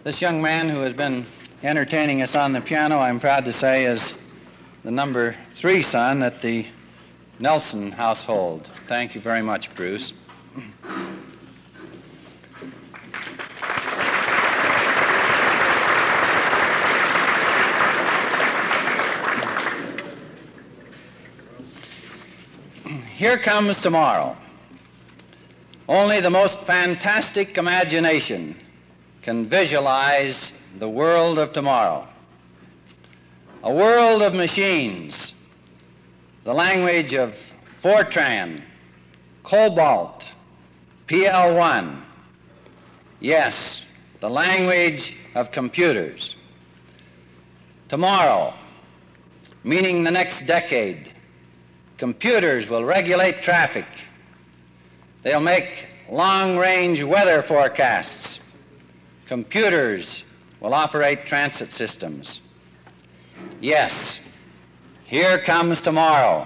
This young man who has been entertaining us on the piano, I'm proud to say, is the number 3 son at the Nelson household. Thank you very much, Bruce. Here comes tomorrow. Only the most fantastic imagination can visualize the world of tomorrow. A world of machines, the language of Fortran, Cobalt, PL1. Yes, the language of computers. Tomorrow, meaning the next decade, computers will regulate traffic. They'll make long-range weather forecasts. Computers will operate transit systems. Yes, here comes tomorrow,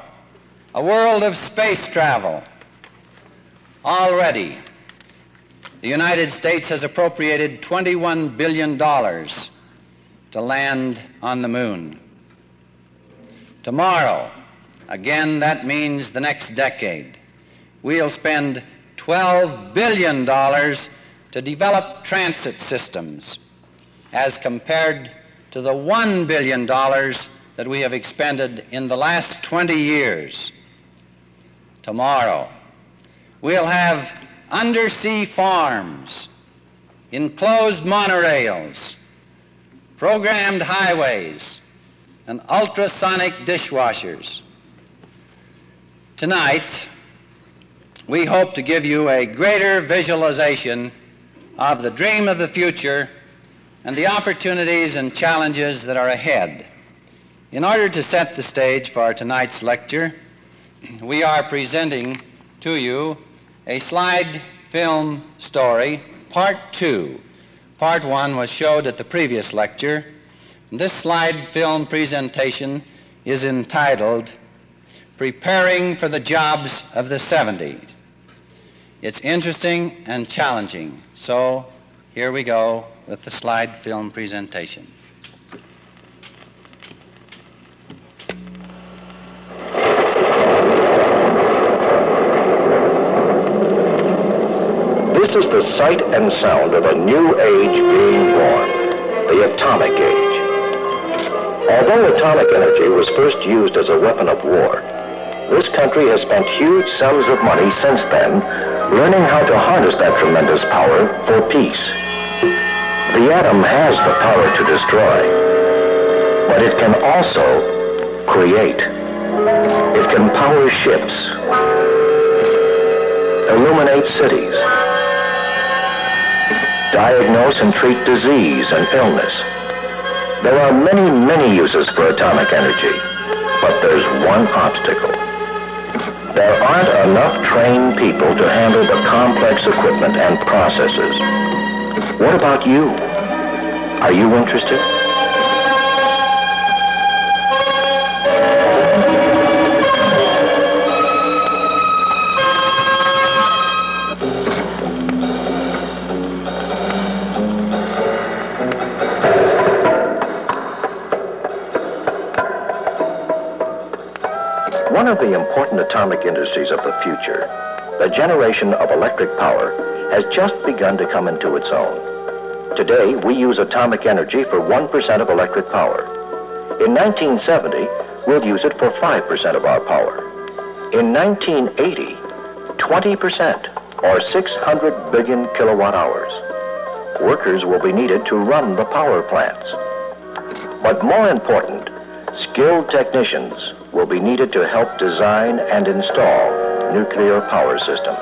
a world of space travel. Already, the United States has appropriated $21 billion to land on the moon. Tomorrow, again, that means the next decade, we'll spend $12 billion to develop transit systems as compared to the $1 billion that we have expended in the last 20 years. Tomorrow, we'll have undersea farms, enclosed monorails, programmed highways, and ultrasonic dishwashers. Tonight, we hope to give you a greater visualization of the dream of the future and the opportunities and challenges that are ahead. In order to set the stage for tonight's lecture, we are presenting to you a slide film story, Part 2. Part 1 was showed at the previous lecture. This slide film presentation is entitled Preparing for the Jobs of the 70s. It's interesting and challenging, so here we go with the slide film presentation. This is the sight and sound of a new age being born, the atomic age. Although atomic energy was first used as a weapon of war, this country has spent huge sums of money since then learning how to harness that tremendous power for peace. The atom has the power to destroy, but it can also create. It can power ships, illuminate cities, diagnose and treat disease and illness. There are many, many uses for atomic energy, but there's one obstacle. There aren't enough trained people to handle the complex equipment and processes. What about you? Are you interested? One of the important atomic industries of the future, the generation of electric power, has just begun to come into its own. Today, we use atomic energy for 1% of electric power. In 1970, we'll use it for 5% of our power. In 1980, 20%, or 600 billion kilowatt hours. Workers will be needed to run the power plants. But more important, skilled technicians will be needed to help design and install nuclear power systems.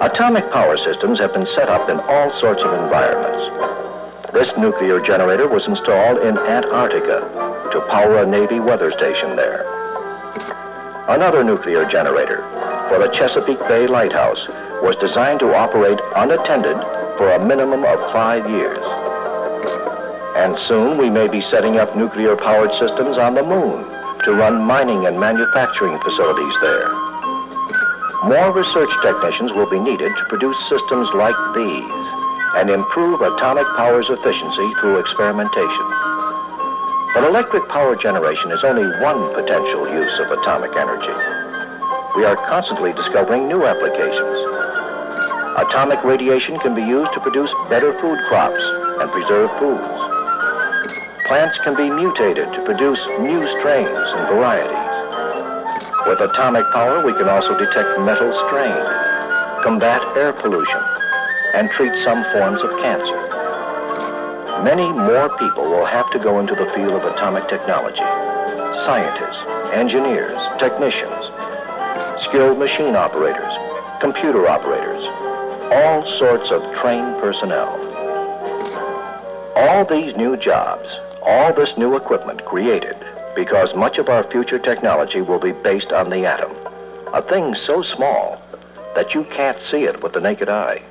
Atomic power systems have been set up in all sorts of environments. This nuclear generator was installed in Antarctica to power a Navy weather station there. Another nuclear generator for the Chesapeake Bay Lighthouse was designed to operate unattended for a minimum of 5 years. And soon we may be setting up nuclear-powered systems on the moon to run mining and manufacturing facilities there. More research technicians will be needed to produce systems like these, and improve atomic power's efficiency through experimentation. But electric power generation is only one potential use of atomic energy. We are constantly discovering new applications. Atomic radiation can be used to produce better food crops and preserve foods. Plants can be mutated to produce new strains and varieties. With atomic power, we can also detect metal strain, combat air pollution, and treat some forms of cancer. Many more people will have to go into the field of atomic technology. Scientists, engineers, technicians, skilled machine operators, computer operators, all sorts of trained personnel. All these new jobs, all this new equipment created because much of our future technology will be based on the atom, a thing so small that you can't see it with the naked eye.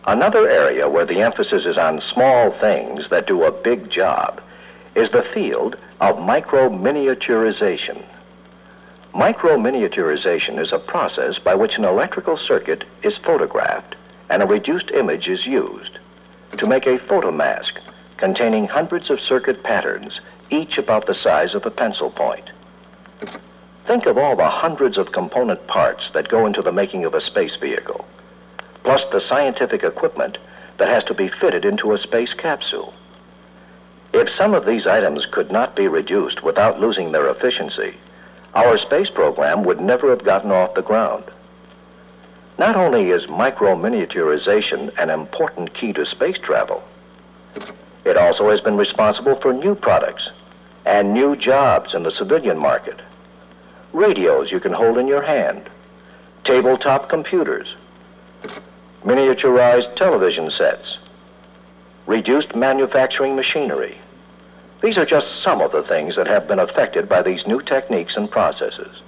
Another area where the emphasis is on small things that do a big job is the field of micro-miniaturization. Micro-miniaturization is a process by which an electrical circuit is photographed and a reduced image is used to make a photomask containing hundreds of circuit patterns, each about the size of a pencil point. Think of all the hundreds of component parts that go into the making of a space vehicle, plus the scientific equipment that has to be fitted into a space capsule. If some of these items could not be reduced without losing their efficiency, our space program would never have gotten off the ground. Not only is micro-miniaturization an important key to space travel, it also has been responsible for new products and new jobs in the civilian market. Radios you can hold in your hand, tabletop computers, miniaturized television sets, reduced manufacturing machinery. These are just some of the things that have been affected by these new techniques and processes.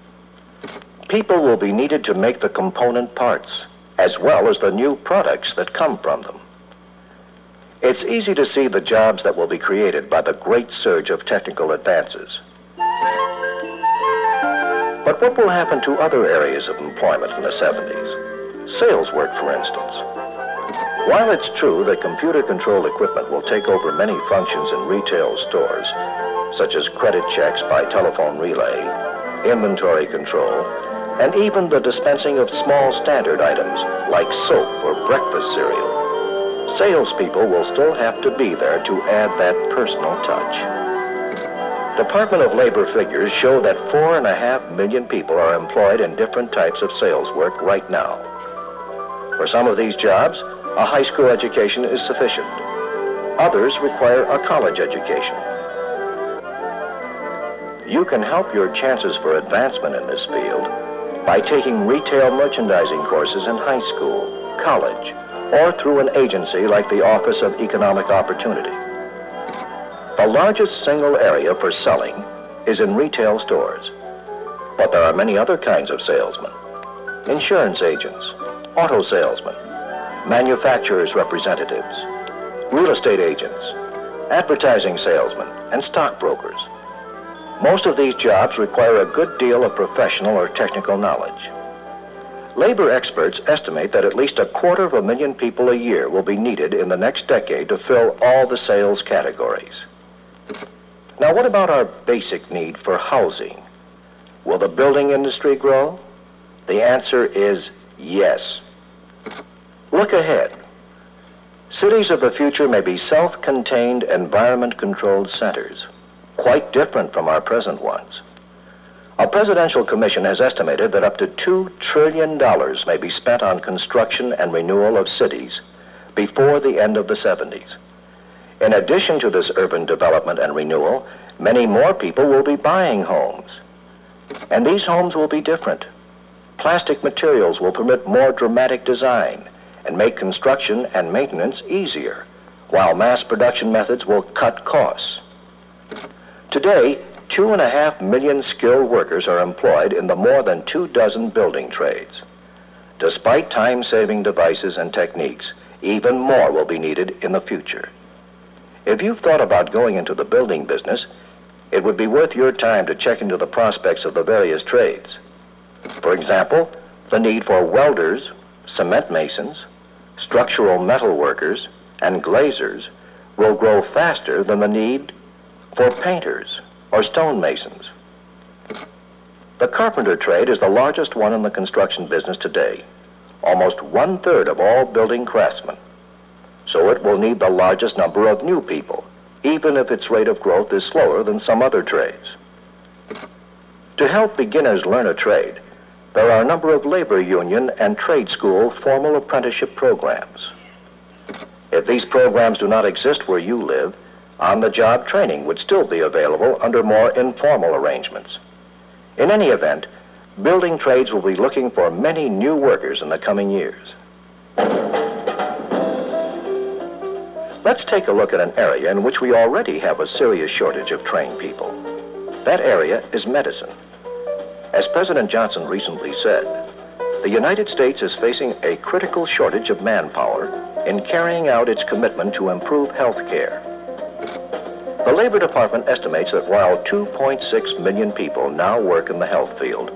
People will be needed to make the component parts, as well as the new products that come from them. It's easy to see the jobs that will be created by the great surge of technical advances. But what will happen to other areas of employment in the 70s? Sales work, for instance. While it's true that computer-controlled equipment will take over many functions in retail stores, such as credit checks by telephone relay, inventory control, and even the dispensing of small standard items like soap or breakfast cereal, salespeople will still have to be there to add that personal touch. Department of Labor figures show that 4.5 million people are employed in different types of sales work right now. For some of these jobs, a high school education is sufficient. Others require a college education. You can help your chances for advancement in this field by taking retail merchandising courses in high school, college, or through an agency like the Office of Economic Opportunity. The largest single area for selling is in retail stores, but there are many other kinds of salesmen: insurance agents, auto salesmen, manufacturers' representatives, real estate agents, advertising salesmen, and stockbrokers. Most of these jobs require a good deal of professional or technical knowledge. Labor experts estimate that at least 250,000 people a year will be needed in the next decade to fill all the sales categories. Now, what about our basic need for housing? Will the building industry grow? The answer is yes. Look ahead. Cities of the future may be self-contained, environment-controlled centers, quite different from our present ones. A presidential commission has estimated that up to $2 trillion may be spent on construction and renewal of cities before the end of the 70s. In addition to this urban development and renewal, many more people will be buying homes. And these homes will be different. Plastic materials will permit more dramatic design and make construction and maintenance easier, while mass production methods will cut costs. Today, 2.5 million skilled workers are employed in the more than 24 building trades. Despite time-saving devices and techniques, even more will be needed in the future. If you've thought about going into the building business, it would be worth your time to check into the prospects of the various trades. For example, the need for welders, cement masons, structural metal workers, and glazers will grow faster than the need for painters or stonemasons. The carpenter trade is the largest one in the construction business today, almost 1/3 of all building craftsmen. So it will need the largest number of new people, even if its rate of growth is slower than some other trades. To help beginners learn a trade, there are a number of labor union and trade school formal apprenticeship programs. If these programs do not exist where you live, on-the-job training would still be available under more informal arrangements. In any event, building trades will be looking for many new workers in the coming years. Let's take a look at an area in which we already have a serious shortage of trained people. That area is medicine. As President Johnson recently said, the United States is facing a critical shortage of manpower in carrying out its commitment to improve health care. The Labor Department estimates that while 2.6 million people now work in the health field,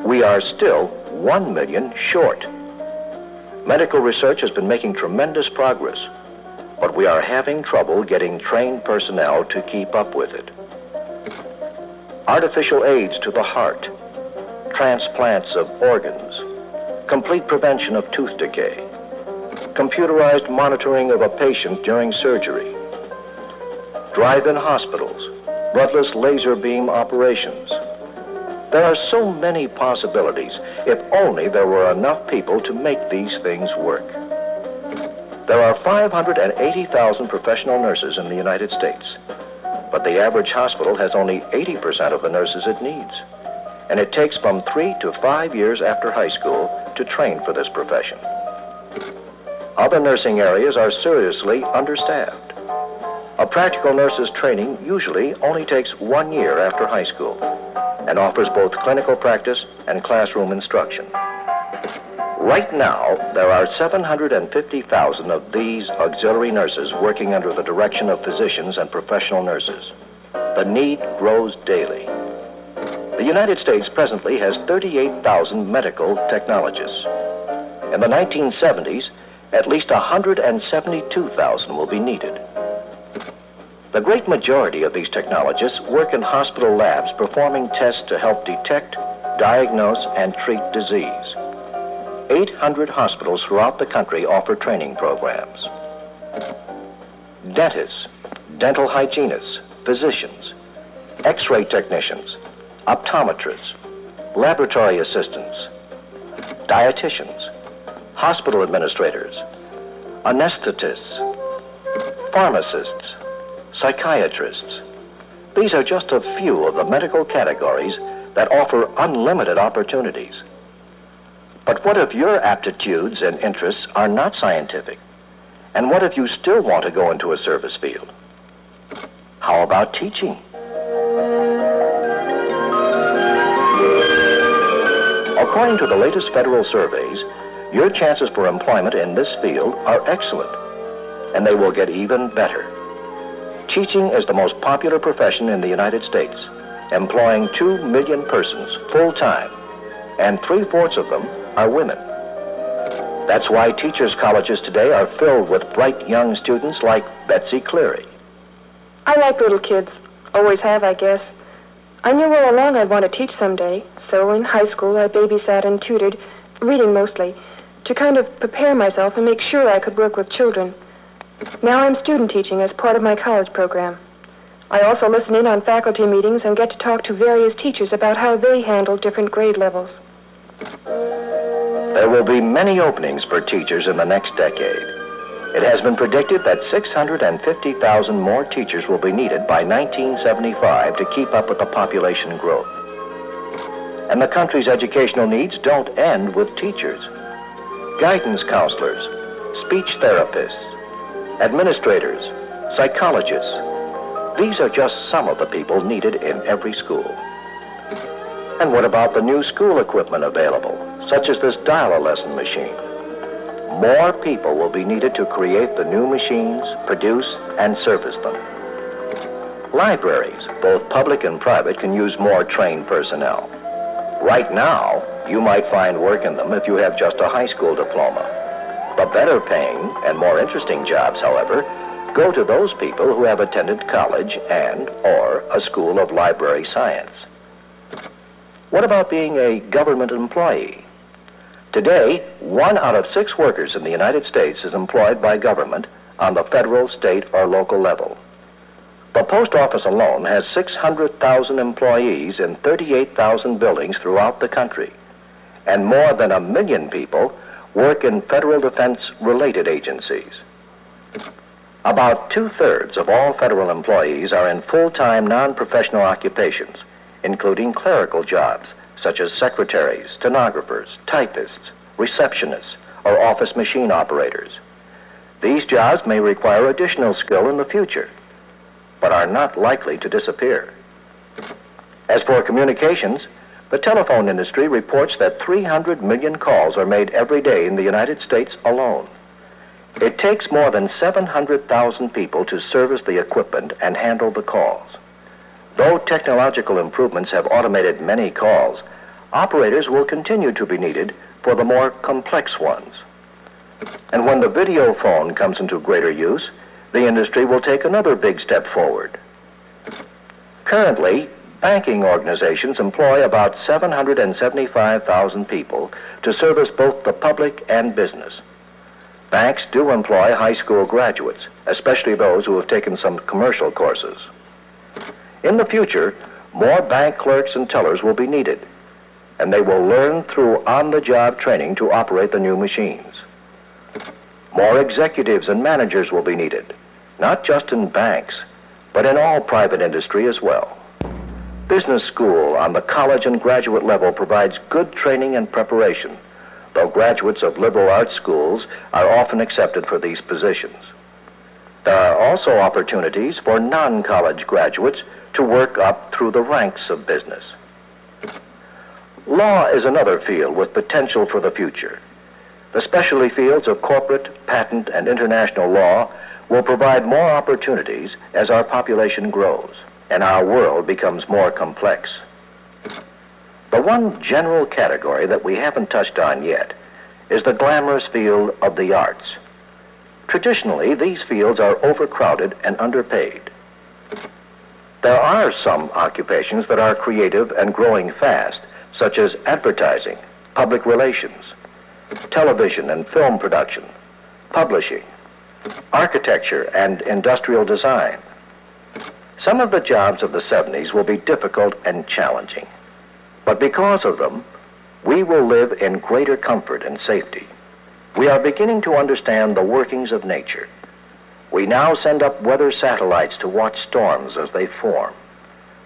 we are still 1 million short. Medical research has been making tremendous progress, but we are having trouble getting trained personnel to keep up with it. Artificial aids to the heart, transplants of organs, complete prevention of tooth decay, computerized monitoring of a patient during surgery, drive-in hospitals, bloodless laser beam operations. There are so many possibilities if only there were enough people to make these things work. There are 580,000 professional nurses in the United States, but the average hospital has only 80% of the nurses it needs, and it takes from 3 to 5 years after high school to train for this profession. Other nursing areas are seriously understaffed. A practical nurse's training usually only takes 1 year after high school and offers both clinical practice and classroom instruction. Right now, there are 750,000 of these auxiliary nurses working under the direction of physicians and professional nurses. The need grows daily. The United States presently has 38,000 medical technologists. In the 1970s, at least 172,000 will be needed. The great majority of these technologists work in hospital labs performing tests to help detect, diagnose, and treat disease. 800 hospitals throughout the country offer training programs. Dentists, dental hygienists, physicians, X-ray technicians, optometrists, laboratory assistants, dietitians, hospital administrators, anesthetists, pharmacists, psychiatrists. These are just a few of the medical categories that offer unlimited opportunities. But what if your aptitudes and interests are not scientific? And what if you still want to go into a service field? How about teaching? According to the latest federal surveys, your chances for employment in this field are excellent, and they will get even better. Teaching is the most popular profession in the United States, employing 2 million persons full-time, and 3/4 of them are women. That's why teachers' colleges today are filled with bright young students like Betsy Cleary. I like little kids. Always have, I guess. I knew all along I'd want to teach someday, so in high school I babysat and tutored, reading mostly, to kind of prepare myself and make sure I could work with children. Now I'm student teaching as part of my college program. I also listen in on faculty meetings and get to talk to various teachers about how they handle different grade levels. There will be many openings for teachers in the next decade. It has been predicted that 650,000 more teachers will be needed by 1975 to keep up with the population growth. And the country's educational needs don't end with teachers. Guidance counselors, speech therapists, administrators, psychologists. These are just some of the people needed in every school. And what about the new school equipment available, such as this dial-a-lesson machine? More people will be needed to create the new machines, produce, and service them. Libraries, both public and private, can use more trained personnel. Right now, you might find work in them if you have just a high school diploma. But better paying and more interesting jobs, however, go to those people who have attended college and/or a school of library science. What about being a government employee? Today, 1 out of 6 workers in the United States is employed by government on the federal, state, or local level. The post office alone has 600,000 employees in 38,000 buildings throughout the country, and more than 1 million people work in federal defense-related agencies. About 2/3 of all federal employees are in full-time, non-professional occupations, including clerical jobs, such as secretaries, stenographers, typists, receptionists, or office machine operators. These jobs may require additional skill in the future, but are not likely to disappear. As for communications, the telephone industry reports that 300 million calls are made every day in the United States alone. It takes more than 700,000 people to service the equipment and handle the calls. Though technological improvements have automated many calls, operators will continue to be needed for the more complex ones. And when the video phone comes into greater use, the industry will take another big step forward. Currently, banking organizations employ about 775,000 people to service both the public and business. Banks do employ high school graduates, especially those who have taken some commercial courses. In the future, more bank clerks and tellers will be needed, and they will learn through on-the-job training to operate the new machines. More executives and managers will be needed, not just in banks, but in all private industry as well. Business school on the college and graduate level provides good training and preparation, though graduates of liberal arts schools are often accepted for these positions. There are also opportunities for non-college graduates to work up through the ranks of business. Law is another field with potential for the future. The specialty fields of corporate, patent, and international law will provide more opportunities as our population grows and our world becomes more complex. The one general category that we haven't touched on yet is the glamorous field of the arts. Traditionally, these fields are overcrowded and underpaid. There are some occupations that are creative and growing fast, such as advertising, public relations, television and film production, publishing, architecture, and industrial design. Some of the jobs of the 70s will be difficult and challenging, but because of them, we will live in greater comfort and safety. We are beginning to understand the workings of nature. We now send up weather satellites to watch storms as they form.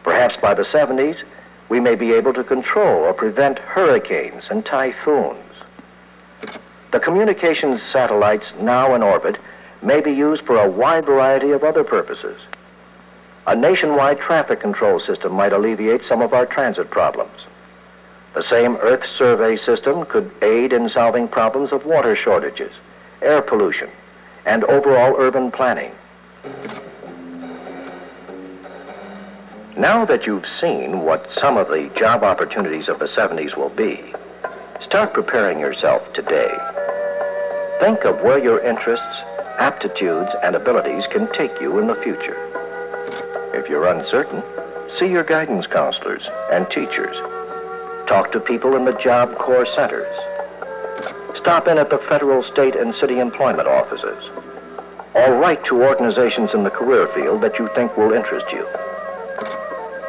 Perhaps by the 70s, we may be able to control or prevent hurricanes and typhoons. The communications satellites now in orbit may be used for a wide variety of other purposes. A nationwide traffic control system might alleviate some of our transit problems. The same Earth survey system could aid in solving problems of water shortages, air pollution, and overall urban planning. Now that you've seen what some of the job opportunities of the 70s will be, start preparing yourself today. Think of where your interests, aptitudes, and abilities can take you in the future. If you're uncertain, see your guidance counselors and teachers. Talk to people in the Job Corps centers. Stop in at the federal, state, and city employment offices. Or write to organizations in the career field that you think will interest you.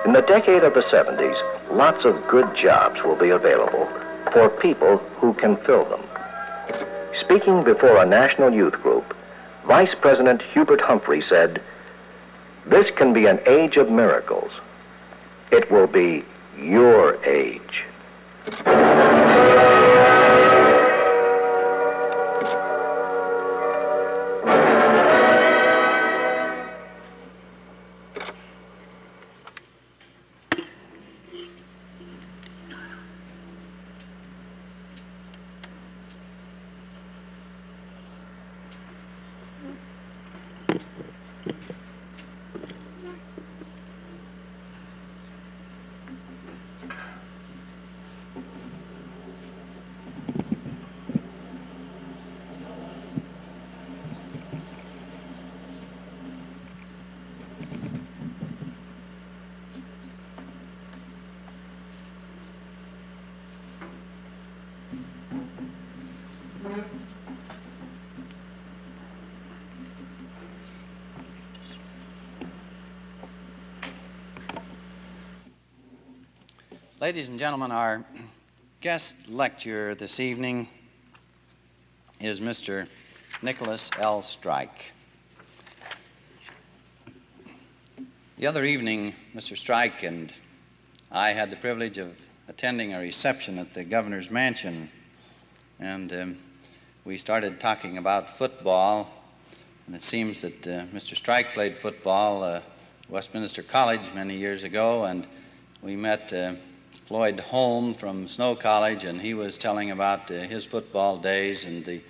In the decade of the 70s, lots of good jobs will be available for people who can fill them. Speaking before a national youth group, Vice President Hubert Humphrey said, "This can be an age of miracles. It will be your age." Ladies and gentlemen, our guest lecturer this evening is Mr. Nicholas L. Strike. The other evening, Mr. Strike and I had the privilege of attending a reception at the governor's mansion, and we started talking about football, and it seems that Mr. Strike played football at Westminster College many years ago, and we met Floyd Holm from Snow College, and he was telling about his football days, and the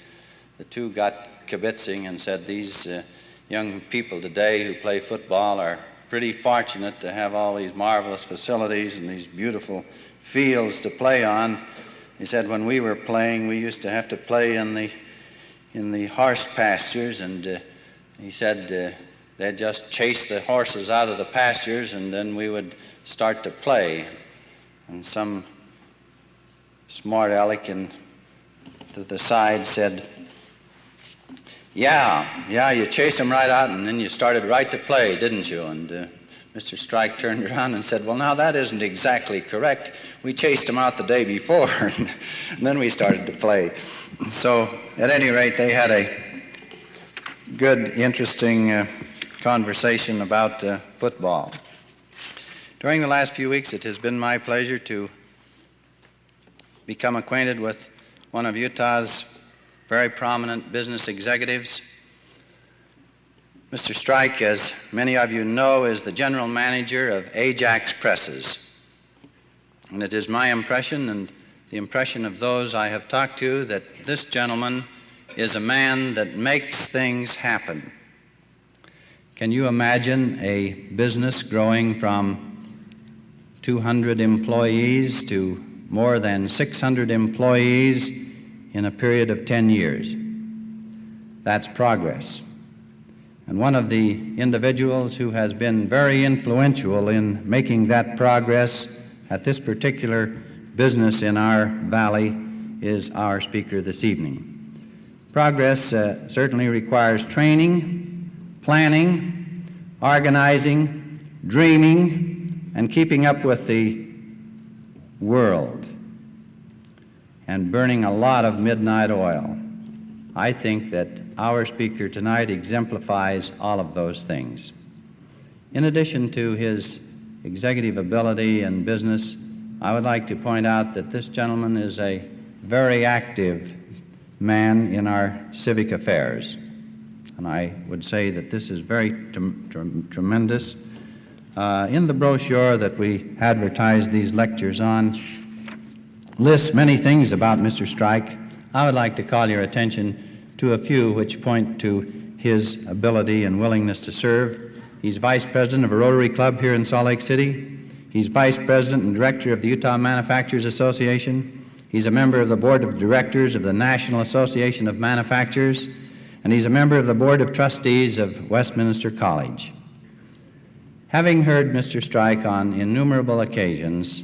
two got kibitzing and said these young people today who play football are pretty fortunate to have all these marvelous facilities and these beautiful fields to play on. He said when we were playing, we used to have to play in the horse pastures, and he said they'd just chase the horses out of the pastures, and then we would start to play. And some smart aleck to the side said, yeah, you chased them right out, and then you started right to play, didn't you? And Mr. Strike turned around and said, well, now that isn't exactly correct. We chased them out the day before, and then we started to play. So, at any rate, they had a good, interesting conversation about football. During the last few weeks, it has been my pleasure to become acquainted with one of Utah's very prominent business executives. Mr. Strike, as many of you know, is the general manager of Ajax Presses. And it is my impression and the impression of those I have talked to that this gentleman is a man that makes things happen. Can you imagine a business growing from 200 employees to more than 600 employees in a period of 10 years? That's progress. And one of the individuals who has been very influential in making that progress at this particular business in our valley is our speaker this evening. Progress certainly requires training, planning, organizing, dreaming, and keeping up with the world, and burning a lot of midnight oil. I think that our speaker tonight exemplifies all of those things. In addition to his executive ability and business, I would like to point out that this gentleman is a very active man in our civic affairs. And I would say that this is very tremendous. In the brochure that we advertise these lectures on lists many things about Mr. Strike. I would like to call your attention to a few which point to his ability and willingness to serve. He's vice president of a Rotary Club here in Salt Lake City. He's vice president and director of the Utah Manufacturers Association. He's a member of the board of directors of the National Association of Manufacturers, and he's a member of the board of trustees of Westminster College. Having heard Mr. Strike on innumerable occasions,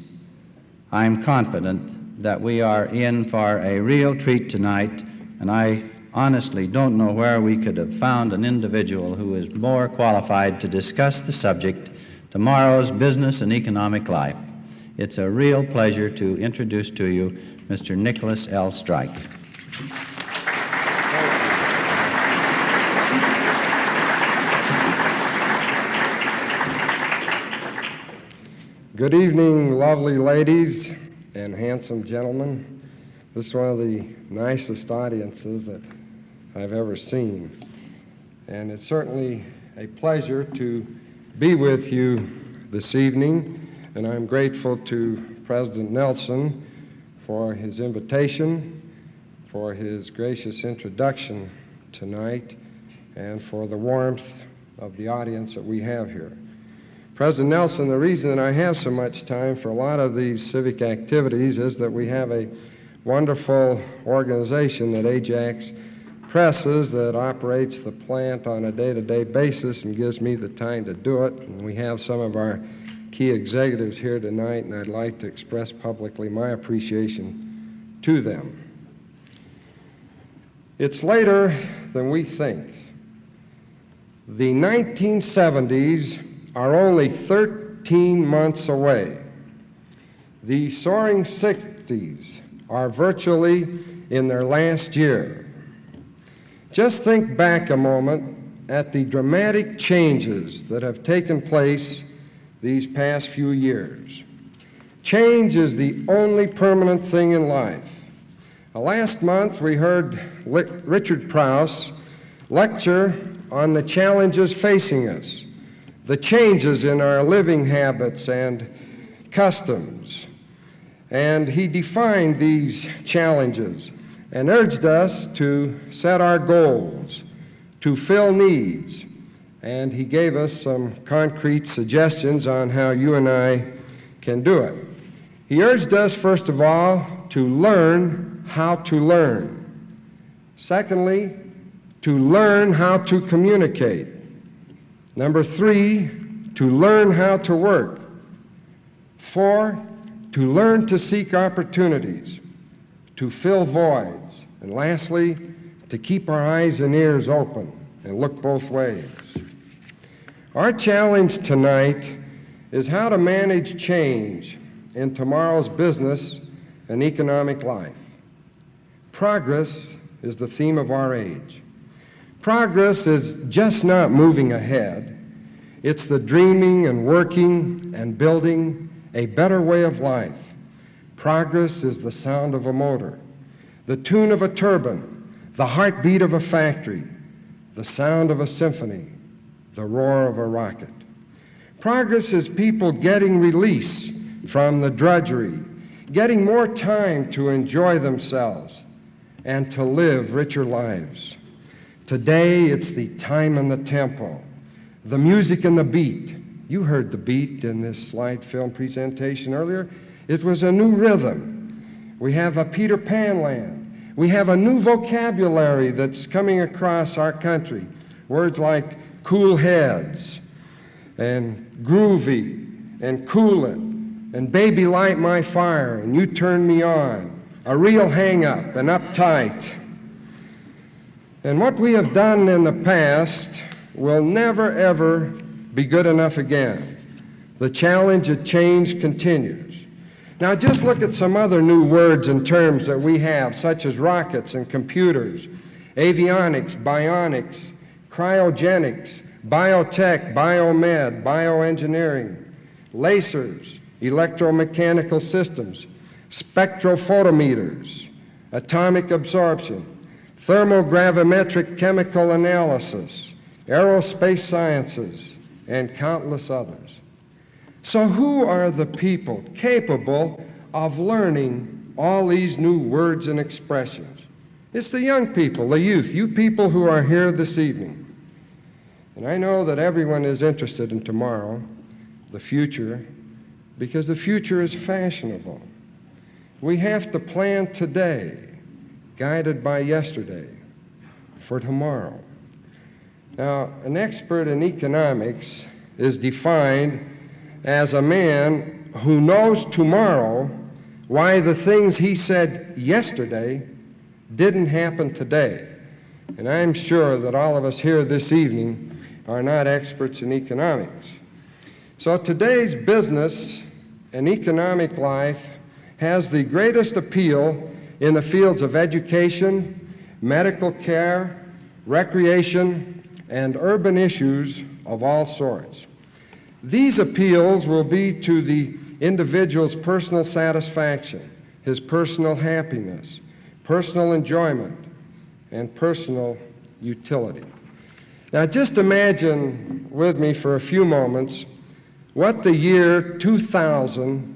I'm confident that we are in for a real treat tonight, and I honestly don't know where we could have found an individual who is more qualified to discuss the subject, tomorrow's business and economic life. It's a real pleasure to introduce to you Mr. Nicholas L. Strike. Good evening, lovely ladies and handsome gentlemen. This is one of the nicest audiences that I've ever seen. And it's certainly a pleasure to be with you this evening. And I'm grateful to President Nelson for his invitation, for his gracious introduction tonight, and for the warmth of the audience that we have here. President Nelson, the reason that I have so much time for a lot of these civic activities is that we have a wonderful organization at Ajax Presses that operates the plant on a day-to-day basis and gives me the time to do it. And we have some of our key executives here tonight, and I'd like to express publicly my appreciation to them. It's later than we think. The 1970s are only 13 months away. The soaring 60s are virtually in their last year. Just think back a moment at the dramatic changes that have taken place these past few years. Change is the only permanent thing in life. Last month we heard Richard Prowse lecture on the challenges facing us, the changes in our living habits and customs. And he defined these challenges and urged us to set our goals, to fill needs, and he gave us some concrete suggestions on how you and I can do it. He urged us, first of all, to learn how to learn. Secondly, to learn how to communicate. Number 3, to learn how to work. 4, to learn to seek opportunities, to fill voids. And lastly, to keep our eyes and ears open and look both ways. Our challenge tonight is how to manage change in tomorrow's business and economic life. Progress is the theme of our age. Progress is just not moving ahead. It's the dreaming and working and building a better way of life. Progress is the sound of a motor, the tune of a turbine, the heartbeat of a factory, the sound of a symphony, the roar of a rocket. Progress is people getting release from the drudgery, getting more time to enjoy themselves and to live richer lives. Today, it's the time and the tempo, the music and the beat. You heard the beat in this slide film presentation earlier. It was a new rhythm. We have a Peter Pan land. We have a new vocabulary that's coming across our country. Words like cool heads and groovy and cool it and baby light my fire and you turn me on, a real hang-up and uptight. And what we have done in the past will never, ever be good enough again. The challenge of change continues. Now just look at some other new words and terms that we have, such as rockets and computers, avionics, bionics, cryogenics, biotech, biomed, bioengineering, lasers, electromechanical systems, spectrophotometers, atomic absorption, thermogravimetric chemical analysis, aerospace sciences, and countless others. So who are the people capable of learning all these new words and expressions? It's the young people, the youth, you people who are here this evening. And I know that everyone is interested in tomorrow, the future, because the future is fashionable. We have to plan today, guided by yesterday, for tomorrow. Now, an expert in economics is defined as a man who knows tomorrow why the things he said yesterday didn't happen today. And I'm sure that all of us here this evening are not experts in economics. So today's business and economic life has the greatest appeal in the fields of education, medical care, recreation, and urban issues of all sorts. These appeals will be to the individual's personal satisfaction, his personal happiness, personal enjoyment, and personal utility. Now just imagine with me for a few moments what the year 2000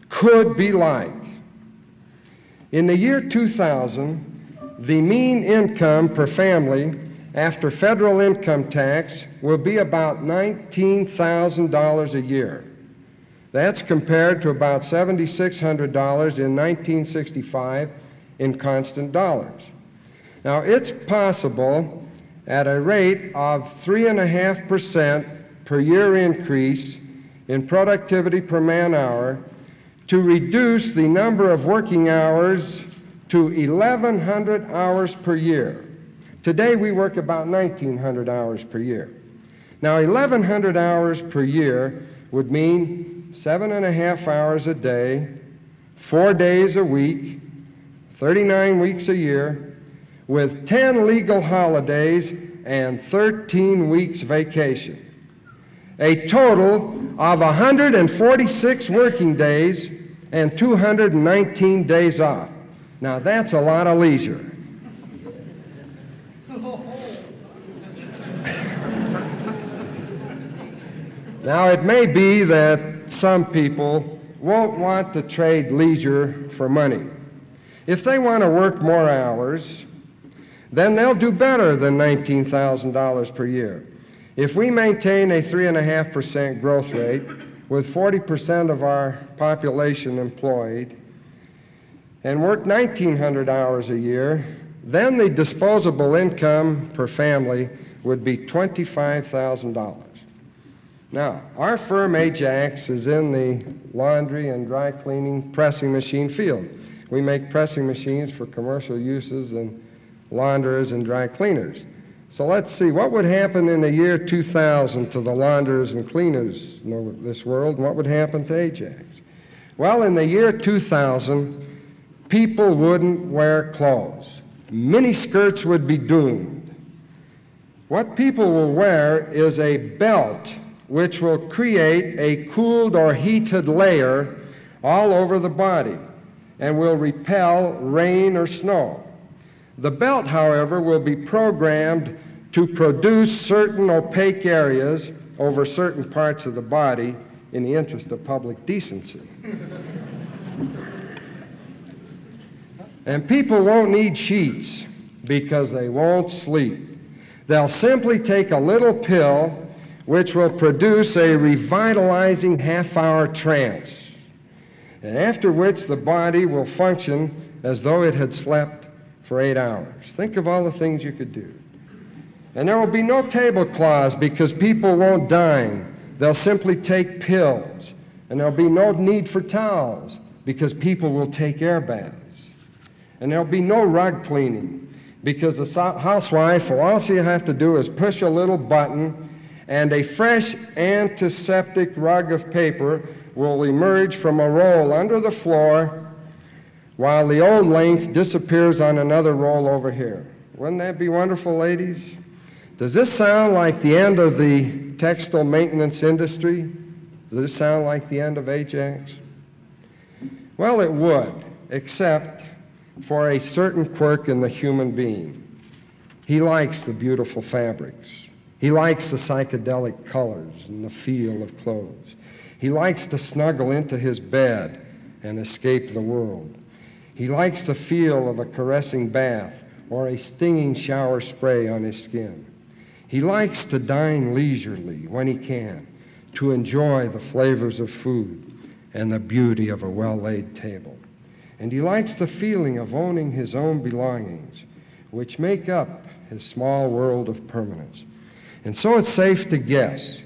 could be like. In the year 2000, the mean income per family after federal income tax will be about $19,000 a year. That's compared to about $7,600 in 1965 in constant dollars. Now, it's possible at a rate of 3.5% per year increase in productivity per man hour to reduce the number of working hours to 1,100 hours per year. Today we work about 1,900 hours per year. Now 1,100 hours per year would mean 7.5 hours a day 4 days a week, 39 weeks a year, with 10 legal holidays and 13 weeks vacation. A total of 146 working days and 219 days off. Now that's a lot of leisure. Now it may be that some people won't want to trade leisure for money. If they want to work more hours, then they'll do better than $19,000 per year. If we maintain a 3.5% growth rate with 40% of our population employed and work 1,900 hours a year, then the disposable income per family would be $25,000. Now, our firm Ajax is in the laundry and dry cleaning pressing machine field. We make pressing machines for commercial uses and launderers and dry cleaners. So let's see, what would happen in the year 2000 to the launderers and cleaners in this world, and what would happen to Ajax? Well, in the year 2000, people wouldn't wear clothes. Mini skirts would be doomed. What people will wear is a belt which will create a cooled or heated layer all over the body and will repel rain or snow. The belt, however, will be programmed to produce certain opaque areas over certain parts of the body in the interest of public decency. And people won't need sheets because they won't sleep. They'll simply take a little pill which will produce a revitalizing half-hour trance, and after which the body will function as though it had slept for 8 hours. Think of all the things you could do. And there will be no tablecloths because people won't dine. They'll simply take pills. And there'll be no need for towels because people will take air baths. And there'll be no rug cleaning because the housewife will all she have to do is push a little button and a fresh antiseptic rug of paper will emerge from a roll under the floor while the old length disappears on another roll over here. Wouldn't that be wonderful, ladies? Does this sound like the end of the textile maintenance industry? Does this sound like the end of Ajax? Well, it would, except for a certain quirk in the human being. He likes the beautiful fabrics. He likes the psychedelic colors and the feel of clothes. He likes to snuggle into his bed and escape the world. He likes the feel of a caressing bath or a stinging shower spray on his skin. He likes to dine leisurely when he can, to enjoy the flavors of food and the beauty of a well-laid table. And he likes the feeling of owning his own belongings, which make up his small world of permanence. And so it's safe to guess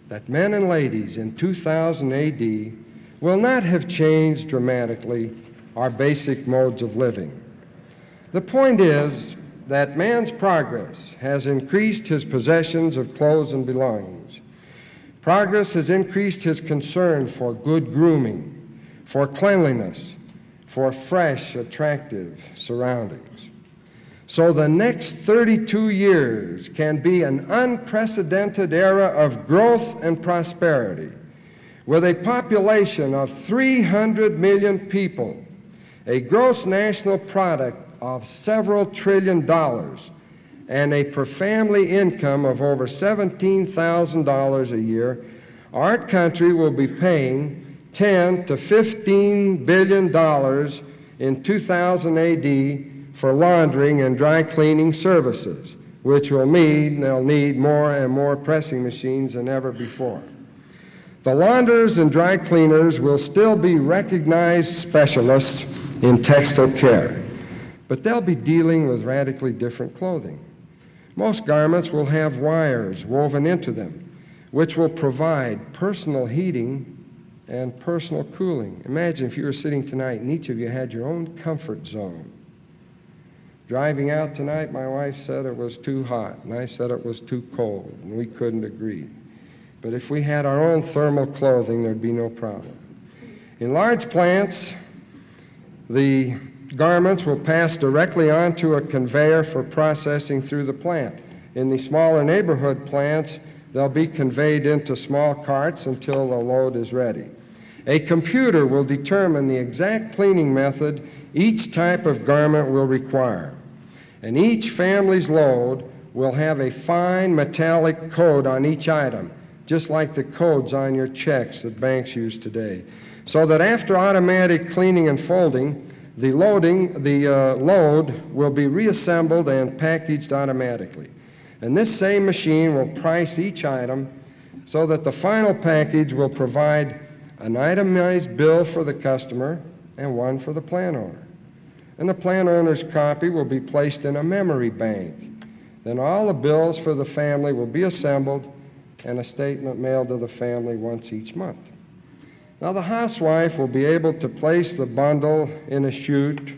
that men and ladies in 2000 AD will not have changed dramatically our basic modes of living. The point is that man's progress has increased his possessions of clothes and belongings. Progress has increased his concern for good grooming, for cleanliness, for fresh, attractive surroundings. So the next 32 years can be an unprecedented era of growth and prosperity, with a population of 300 million people, a gross national product of several $1 trillion, and a per family income of over $17,000 a year. Our country will be paying $10 to $15 billion in 2000 AD for laundering and dry cleaning services, which will mean they'll need more and more pressing machines than ever before. The launderers and dry cleaners will still be recognized specialists in textile care, but they'll be dealing with radically different clothing. Most garments will have wires woven into them, which will provide personal heating and personal cooling. Imagine if you were sitting tonight and each of you had your own comfort zone. Driving out tonight, my wife said it was too hot, and I said it was too cold, and we couldn't agree. But if we had our own thermal clothing, there'd be no problem. In large plants, The garments will pass directly onto a conveyor for processing through the plant. In the smaller neighborhood plants, they'll be conveyed into small carts until the load is ready. A computer will determine the exact cleaning method each type of garment will require. And each family's load will have a fine metallic code on each item, just like the codes on your checks that banks use today. So that after automatic cleaning and folding, the load will be reassembled and packaged automatically. And this same machine will price each item so that the final package will provide an itemized bill for the customer and one for the plant owner. And the plant owner's copy will be placed in a memory bank. Then all the bills for the family will be assembled and a statement mailed to the family once each month. Now the housewife will be able to place the bundle in a chute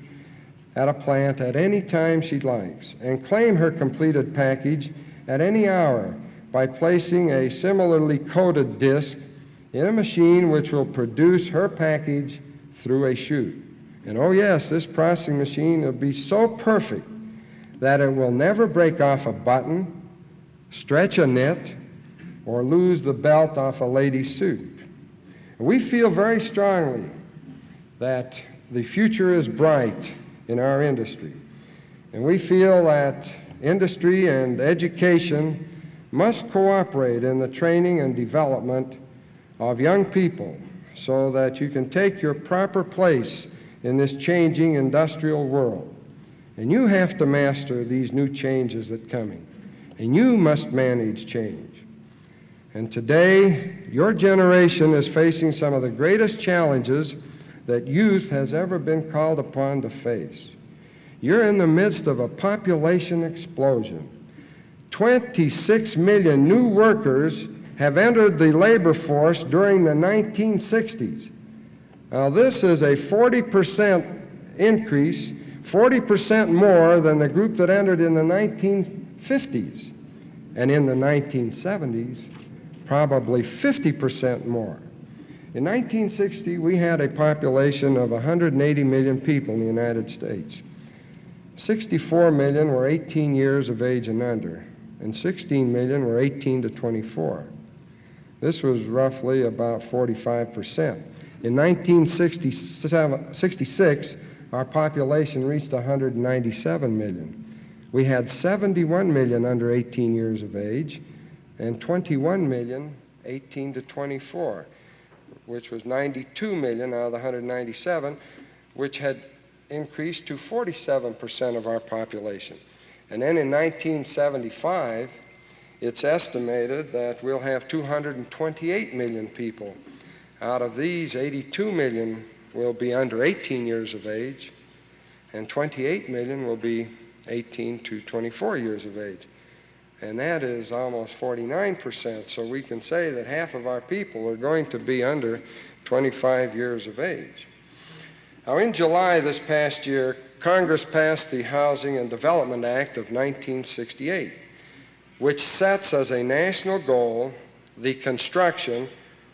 at a plant at any time she likes and claim her completed package at any hour by placing a similarly coded disc in a machine which will produce her package through a chute. And oh yes, this processing machine will be so perfect that it will never break off a button, stretch a knit, or lose the belt off a lady's suit. We feel very strongly that the future is bright in our industry. And we feel that industry and education must cooperate in the training and development of young people so that you can take your proper place in this changing industrial world. And you have to master these new changes that are coming. And you must manage change. And today, your generation is facing some of the greatest challenges that youth has ever been called upon to face. You're in the midst of a population explosion. 26 million new workers have entered the labor force during the 1960s. Now, this is a 40% increase, 40% more than the group that entered in the 1950s. And in the 1970s, probably 50% more. In 1960, we had a population of 180 million people in the United States. 64 million were 18 years of age and under, and 16 million were 18 to 24. This was roughly about 45%. In 1966, our population reached 197 million. We had 71 million under 18 years of age, and 21 million 18 to 24, which was 92 million out of the 197, which had increased to 47% of our population. And then in 1975, it's estimated that we'll have 228 million people. Out of these, 82 million will be under 18 years of age, and 28 million will be 18 to 24 years of age. And that is almost 49%, so we can say that half of our people are going to be under 25 years of age. Now, in July this past year, Congress passed the Housing and Development Act of 1968, which sets as a national goal the construction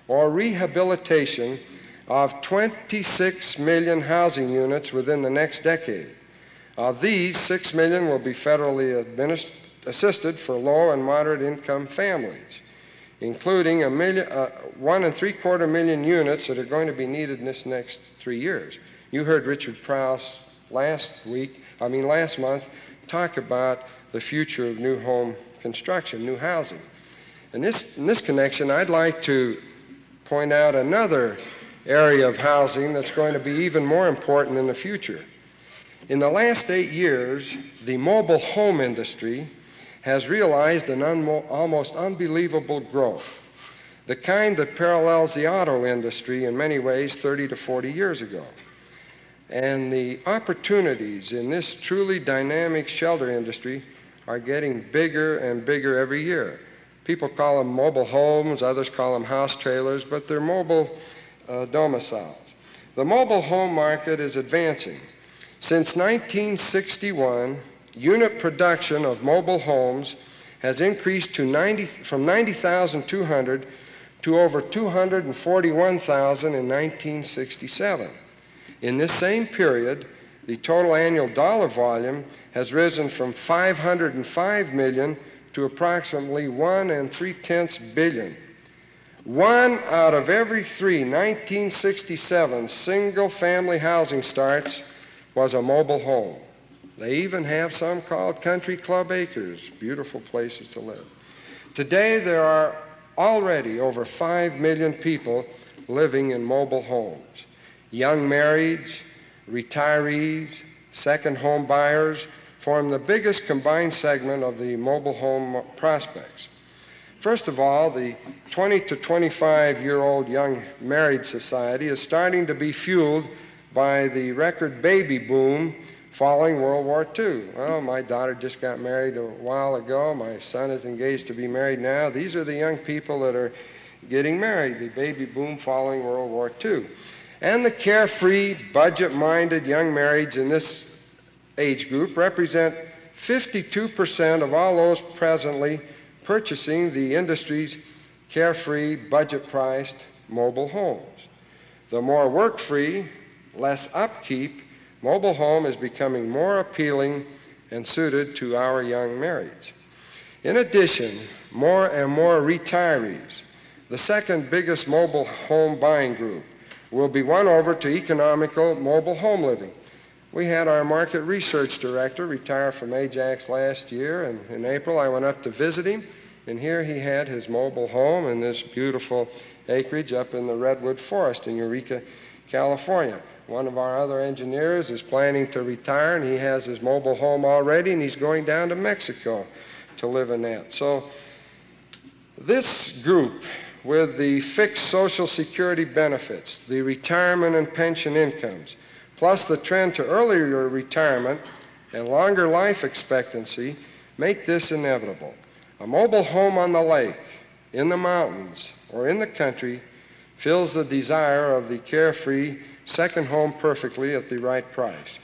or rehabilitation of 26 million housing units within the next decade. Of these, 6 million will be federally assisted for low and moderate income families, including 1.75 million units that are going to be needed in this next 3 years. You heard Richard Prowse last month talk about the future of new home construction, new housing. In this connection, I'd like to point out another area of housing that's going to be even more important in the future. In the last 8 years, the mobile home industry has realized an almost unbelievable growth, the kind that parallels the auto industry in many ways 30 to 40 years ago. And the opportunities in this truly dynamic shelter industry are getting bigger and bigger every year. People call them mobile homes, others call them house trailers, but they're mobile domiciles. The mobile home market is advancing. Since 1961, unit production of mobile homes has increased to from 90,200 to over 241,000 in 1967. In this same period, the total annual dollar volume has risen from 505 million to approximately 1.3 billion. 1 out of every 3 1967 single-family housing starts was a mobile home. They even have some called country club acres, beautiful places to live. Today, there are already over 5 million people living in mobile homes. Young marrieds, retirees, second home buyers form the biggest combined segment of the mobile home prospects. First of all, the 20 to 25-year-old young married society is starting to be fueled by the record baby boom following World War II. Well, my daughter just got married a while ago. My son is engaged to be married now. These are the young people that are getting married, the baby boom following World War II. And the carefree, budget-minded young marrieds in this age group represent 52% of all those presently purchasing the industry's carefree, budget-priced mobile homes. The more work-free, less upkeep, mobile home is becoming more appealing and suited to our young marrieds. In addition, more and more retirees, the second biggest mobile home buying group, will be won over to economical mobile home living. We had our market research director retire from Ajax last year, and in April I went up to visit him, and here he had his mobile home in this beautiful acreage up in the Redwood Forest in Eureka, California. One of our other engineers is planning to retire, and he has his mobile home already, and he's going down to Mexico to live in that. So this group, with the fixed Social Security benefits, the retirement and pension incomes, plus the trend to earlier retirement and longer life expectancy, make this inevitable. A mobile home on the lake, in the mountains, or in the country fills the desire of the carefree second home perfectly at the right price.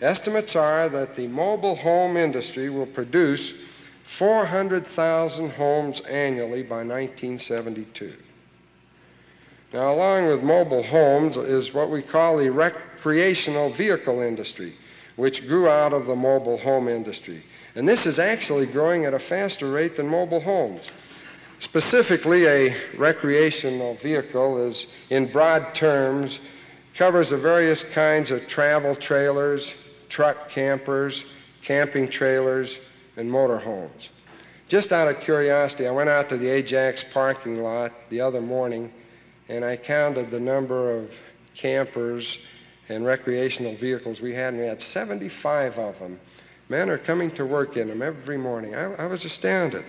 Estimates are that the mobile home industry will produce 400,000 homes annually by 1972. Now, along with mobile homes is what we call the recreational vehicle industry, which grew out of the mobile home industry. And this is actually growing at a faster rate than mobile homes. Specifically, a recreational vehicle is, in broad terms, covers the various kinds of travel trailers, truck campers, camping trailers, and motorhomes. Just out of curiosity, I went out to the Ajax parking lot the other morning, and I counted the number of campers and recreational vehicles we had, and we had 75 of them. Men are coming to work in them every morning. I was astounded.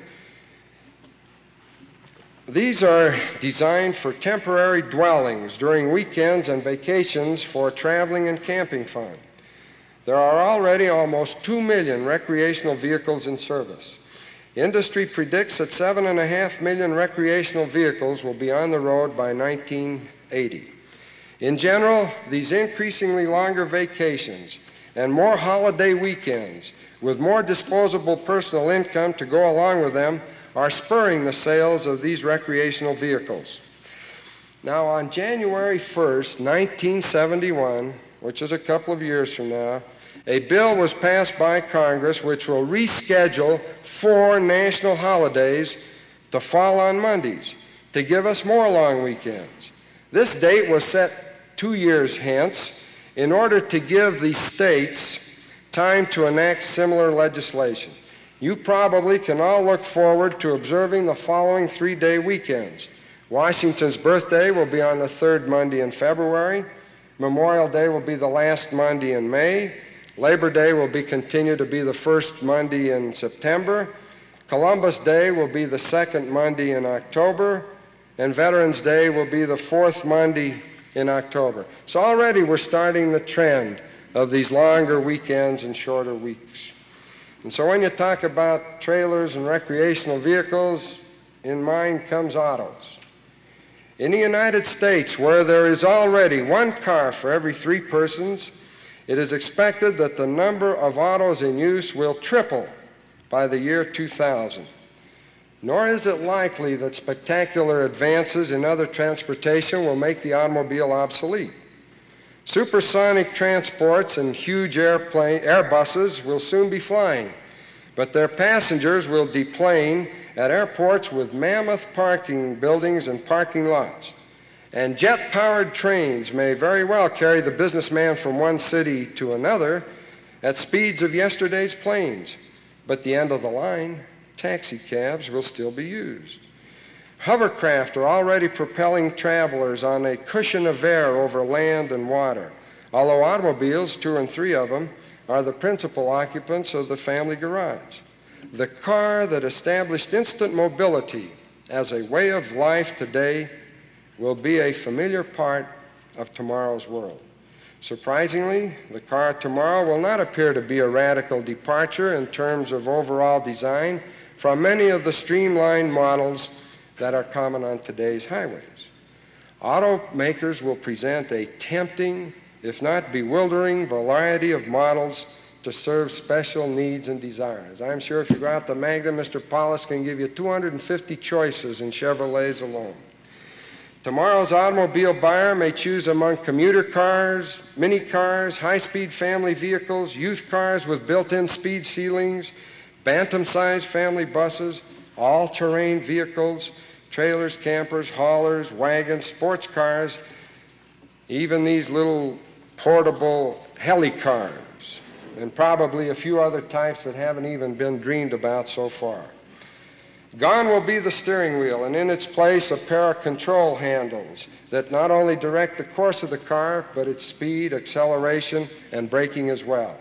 These are designed for temporary dwellings during weekends and vacations for traveling and camping fun. There are already almost 2 million recreational vehicles in service. Industry predicts that 7.5 million recreational vehicles will be on the road by 1980. In general, these increasingly longer vacations and more holiday weekends with more disposable personal income to go along with them are spurring the sales of these recreational vehicles. Now, on January 1st, 1971, which is a couple of years from now, a bill was passed by Congress which will reschedule 4 national holidays to fall on Mondays to give us more long weekends. This date was set 2 years hence in order to give the states time to enact similar legislation. You probably can all look forward to observing the following 3-day weekends. Washington's birthday will be on the 3rd Monday in February. Memorial Day will be the last Monday in May. Labor Day will continue to be the 1st Monday in September. Columbus Day will be the 2nd Monday in October. And Veterans Day will be the 4th Monday in October. So already we're starting the trend of these longer weekends and shorter weeks. And so when you talk about trailers and recreational vehicles, in mind comes autos. In the United States, where there is already 1 car for every 3 persons, it is expected that the number of autos in use will triple by the year 2000. Nor is it likely that spectacular advances in other transportation will make the automobile obsolete. Supersonic transports and huge Airbuses will soon be flying, but their passengers will deplane at airports with mammoth parking buildings and parking lots. And jet-powered trains may very well carry the businessman from one city to another at speeds of yesterday's planes. But the end of the line, taxi cabs, will still be used. Hovercraft are already propelling travelers on a cushion of air over land and water, although automobiles, 2 and 3 of them, are the principal occupants of the family garage. The car that established instant mobility as a way of life today will be a familiar part of tomorrow's world. Surprisingly, the car tomorrow will not appear to be a radical departure in terms of overall design from many of the streamlined models that are common on today's highways. Automakers will present a tempting, if not bewildering, variety of models to serve special needs and desires. I'm sure if you go out to Magda, Mr. Paulus can give you 250 choices in Chevrolets alone. Tomorrow's automobile buyer may choose among commuter cars, mini cars, high-speed family vehicles, youth cars with built-in speed ceilings, bantam-sized family buses, all-terrain vehicles, trailers, campers, haulers, wagons, sports cars, even these little portable heli cars, and probably a few other types that haven't even been dreamed about so far. Gone will be the steering wheel, and in its place a pair of control handles that not only direct the course of the car, but its speed, acceleration, and braking as well.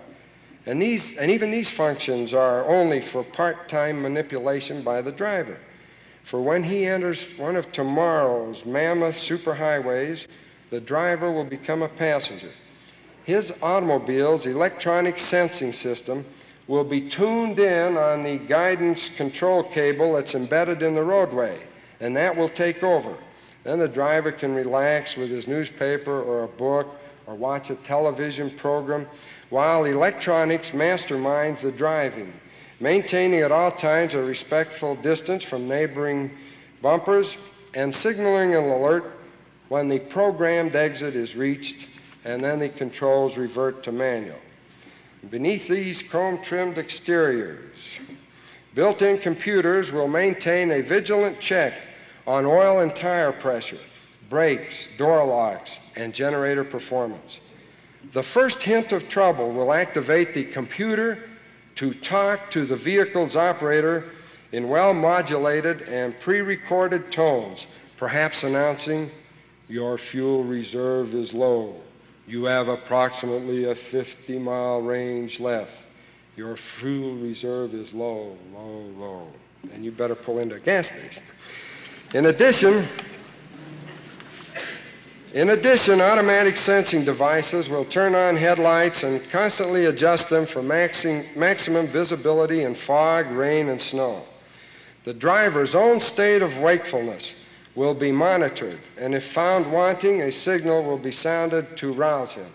And even these functions are only for part-time manipulation by the driver. For when he enters one of tomorrow's mammoth superhighways, the driver will become a passenger. His automobile's electronic sensing system will be tuned in on the guidance control cable that's embedded in the roadway, and that will take over. Then the driver can relax with his newspaper or a book or watch a television program while electronics masterminds the driving, maintaining at all times a respectful distance from neighboring bumpers and signaling an alert when the programmed exit is reached, and then the controls revert to manual. Beneath these chrome-trimmed exteriors, built-in computers will maintain a vigilant check on oil and tire pressure, brakes, door locks, and generator performance. The first hint of trouble will activate the computer to talk to the vehicle's operator in well-modulated and pre-recorded tones, perhaps announcing, "Your fuel reserve is low. You have approximately a 50-mile range left. Your fuel reserve is low, low, low, and you better pull into a gas station." In addition, automatic sensing devices will turn on headlights and constantly adjust them for maximum visibility in fog, rain, and snow. The driver's own state of wakefulness will be monitored, and if found wanting, a signal will be sounded to rouse him.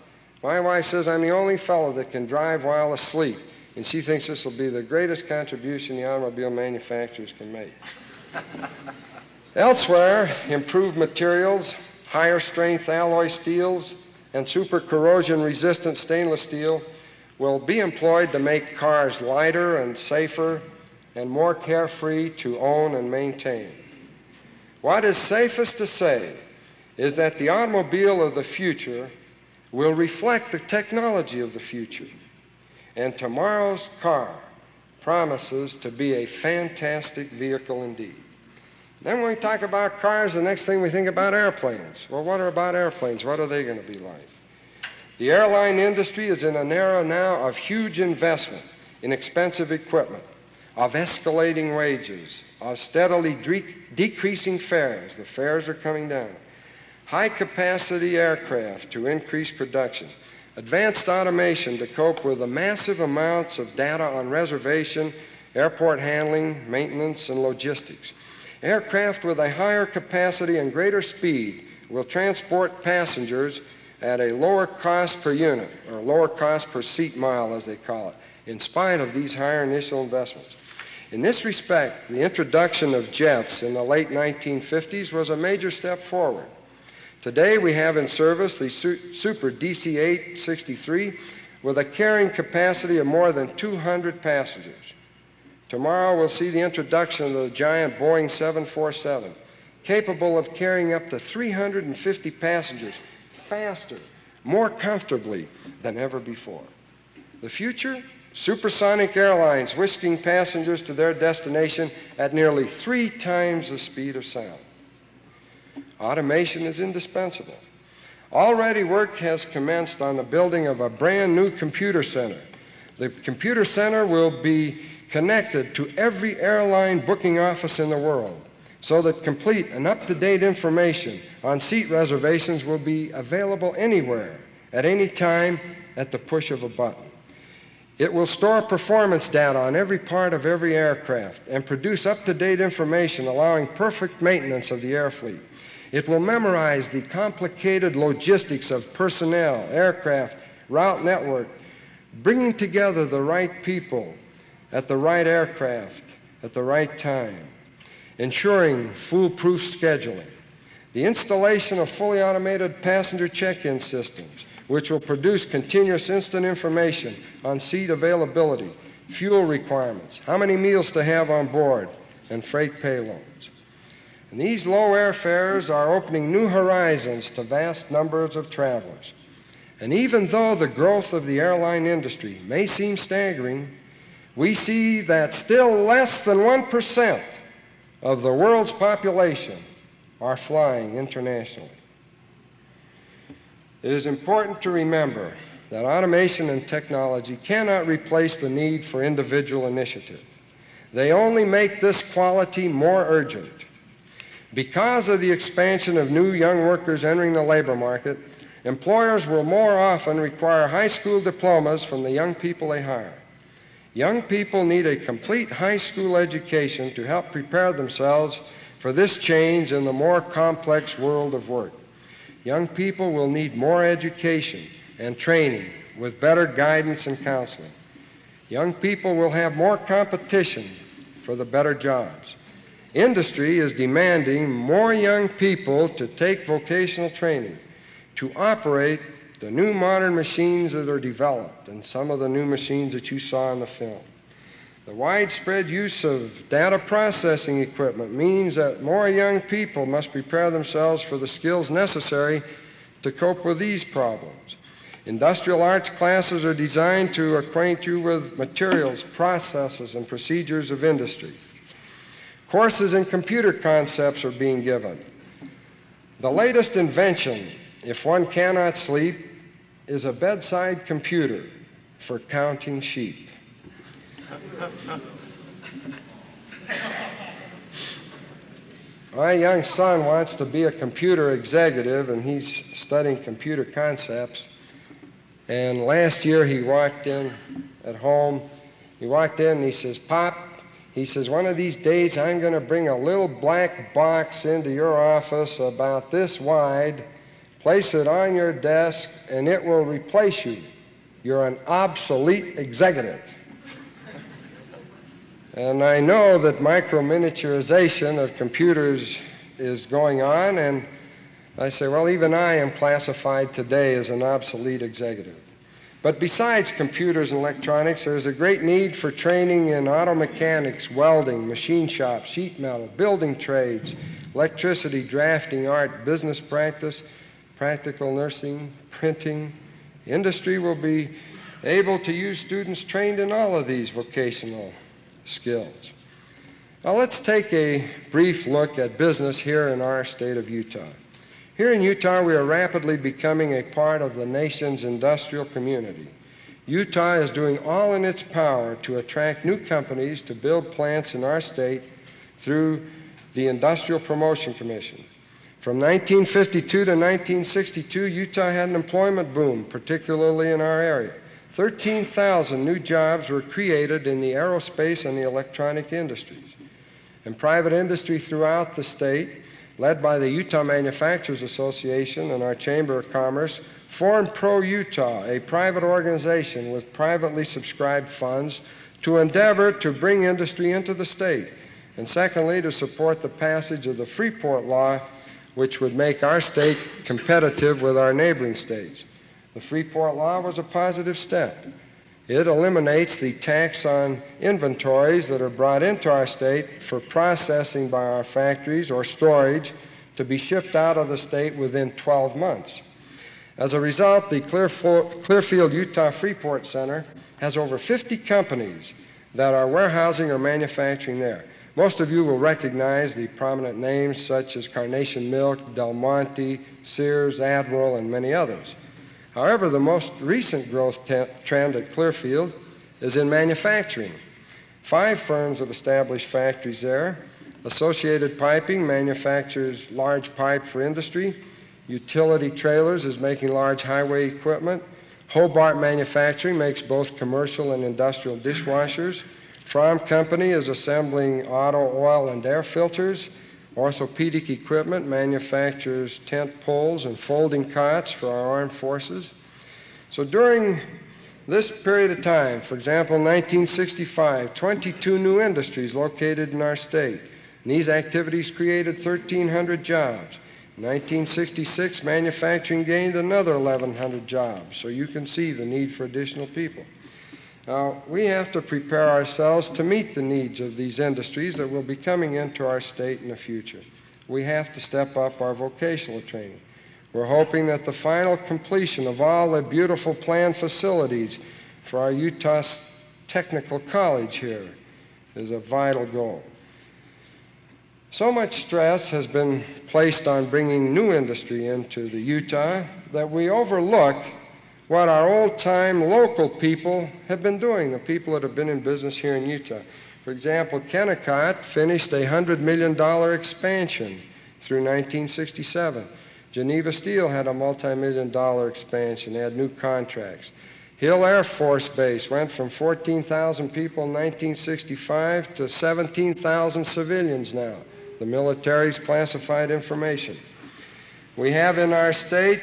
My wife says I'm the only fellow that can drive while asleep, and she thinks this will be the greatest contribution the automobile manufacturers can make. Elsewhere, improved materials, higher strength alloy steels, and super corrosion resistant stainless steel will be employed to make cars lighter and safer and more carefree to own and maintain. What is safest to say is that the automobile of the future will reflect the technology of the future, and tomorrow's car promises to be a fantastic vehicle indeed. Then when we talk about cars, the next thing we think about airplanes. Well, what are about airplanes? What are they going to be like? The airline industry is in an era now of huge investment in expensive equipment, of escalating wages, of steadily decreasing fares. The fares are coming down. High-capacity aircraft to increase production. Advanced automation to cope with the massive amounts of data on reservation, airport handling, maintenance, and logistics. Aircraft with a higher capacity and greater speed will transport passengers at a lower cost per unit, or lower cost per seat mile, as they call it, in spite of these higher initial investments. In this respect, the introduction of jets in the late 1950s was a major step forward. Today we have in service the Super DC-863 with a carrying capacity of more than 200 passengers. Tomorrow we'll see the introduction of the giant Boeing 747, capable of carrying up to 350 passengers faster, more comfortably than ever before. The future? Supersonic airlines whisking passengers to their destination at nearly 3 times the speed of sound. Automation is indispensable. Already work has commenced on the building of a brand new computer center. The computer center will be connected to every airline booking office in the world so that complete and up-to-date information on seat reservations will be available anywhere, at any time, at the push of a button. It will store performance data on every part of every aircraft and produce up-to-date information allowing perfect maintenance of the air fleet. It will memorize the complicated logistics of personnel, aircraft, route network, bringing together the right people at the right aircraft at the right time, ensuring foolproof scheduling. The installation of fully automated passenger check-in systems, which will produce continuous instant information on seat availability, fuel requirements, how many meals to have on board, and freight payloads. And these low airfares are opening new horizons to vast numbers of travelers. And even though the growth of the airline industry may seem staggering, we see that still less than 1% of the world's population are flying internationally. It is important to remember that automation and technology cannot replace the need for individual initiative. They only make this quality more urgent. Because of the expansion of new young workers entering the labor market, employers will more often require high school diplomas from the young people they hire. Young people need a complete high school education to help prepare themselves for this change in the more complex world of work. Young people will need more education and training with better guidance and counseling. Young people will have more competition for the better jobs. Industry is demanding more young people to take vocational training, to operate the new modern machines that are developed, and some of the new machines that you saw in the film. The widespread use of data processing equipment means that more young people must prepare themselves for the skills necessary to cope with these problems. Industrial arts classes are designed to acquaint you with materials, processes, and procedures of industry. Courses in computer concepts are being given. The latest invention, if one cannot sleep, is a bedside computer for counting sheep. My young son wants to be a computer executive, and he's studying computer concepts. And last year he walked in at home. He walked in and he says, "Pop," he says, "one of these days I'm going to bring a little black box into your office about this wide, place it on your desk, and it will replace you. You're an obsolete executive." And I know that micro-miniaturization of computers is going on, and I say, well, even I am classified today as an obsolete executive. But besides computers and electronics, there's a great need for training in auto mechanics, welding, machine shop, sheet metal, building trades, electricity, drafting, art, business practice, practical nursing, printing. Industry will be able to use students trained in all of these vocational skills. Now let's take a brief look at business here in our state of Utah. Here in Utah, we are rapidly becoming a part of the nation's industrial community. Utah is doing all in its power to attract new companies to build plants in our state through the Industrial Promotion Commission. From 1952 to 1962, Utah had an employment boom, particularly in our area. 13,000 new jobs were created in the aerospace and the electronic industries. And private industry throughout the state, led by the Utah Manufacturers Association and our Chamber of Commerce, formed Pro-Utah, a private organization with privately subscribed funds to endeavor to bring industry into the state. And secondly, to support the passage of the Freeport Law, which would make our state competitive with our neighboring states. The Freeport Law was a positive step. It eliminates the tax on inventories that are brought into our state for processing by our factories or storage to be shipped out of the state within 12 months. As a result, the Clearfield, Utah Freeport Center has over 50 companies that are warehousing or manufacturing there. Most of you will recognize the prominent names such as Carnation Milk, Del Monte, Sears, Admiral, and many others. However, the most recent growth trend at Clearfield is in manufacturing. 5 firms have established factories there. Associated Piping manufactures large pipe for industry. Utility Trailers is making large highway equipment. Hobart Manufacturing makes both commercial and industrial dishwashers. Fromm Company is assembling auto, oil, and air filters. Orthopedic Equipment manufactures tent poles and folding cots for our armed forces. So during this period of time, for example, 1965, 22 new industries located in our state. And these activities created 1,300 jobs. In 1966, manufacturing gained another 1,100 jobs. So you can see the need for additional people. Now, we have to prepare ourselves to meet the needs of these industries that will be coming into our state in the future. We have to step up our vocational training. We're hoping that the final completion of all the beautiful planned facilities for our Utah Technical College here is a vital goal. So much stress has been placed on bringing new industry into the Utah that we overlook what our old-time local people have been doing, the people that have been in business here in Utah. For example, Kennecott finished a $100 million expansion through 1967. Geneva Steel had a multi-million-dollar expansion. They had new contracts. Hill Air Force Base went from 14,000 people in 1965 to 17,000 civilians now. The military's classified information. We have in our state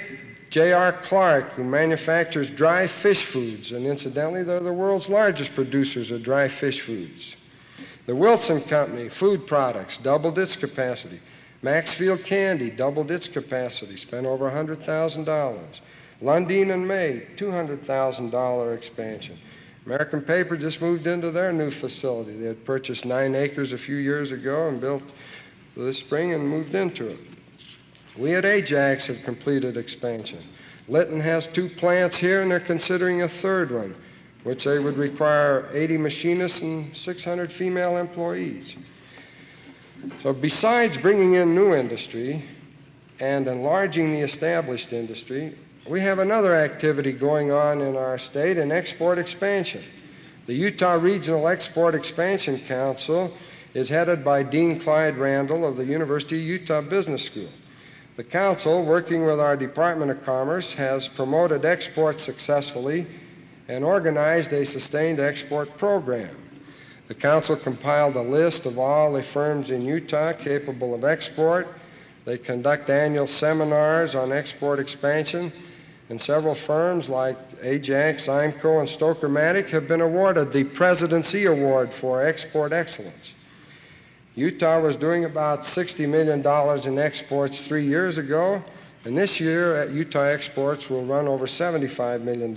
J.R. Clark, who manufactures dry fish foods, and incidentally, they're the world's largest producers of dry fish foods. The Wilson Company, food products, doubled its capacity. Maxfield Candy doubled its capacity, spent over $100,000. Lundin and May, $200,000 expansion. American Paper just moved into their new facility. They had purchased 9 acres a few years ago and built this spring and moved into it. We at Ajax have completed expansion. Lytton has 2 plants here, and they're considering a 3rd one, which they would require 80 machinists and 600 female employees. So besides bringing in new industry and enlarging the established industry, we have another activity going on in our state, an export expansion. The Utah Regional Export Expansion Council is headed by Dean Clyde Randall of the University of Utah Business School. The council, working with our Department of Commerce, has promoted exports successfully and organized a sustained export program. The council compiled a list of all the firms in Utah capable of export. They conduct annual seminars on export expansion, and several firms like Ajax, IMCO, and Stoker-Matic have been awarded the Presidency Award for Export Excellence. Utah was doing about $60 million in exports 3 years ago, and this year Utah exports will run over $75 million.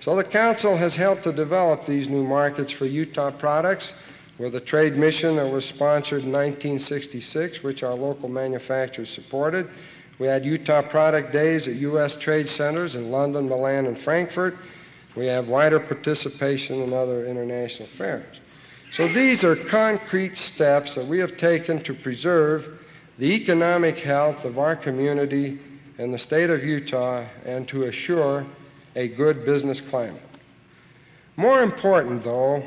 So the council has helped to develop these new markets for Utah products with a trade mission that was sponsored in 1966, which our local manufacturers supported. We had Utah Product Days at U.S. trade centers in London, Milan, and Frankfurt. We have wider participation in other international fairs. So these are concrete steps that we have taken to preserve the economic health of our community and the state of Utah and to assure a good business climate. More important, though,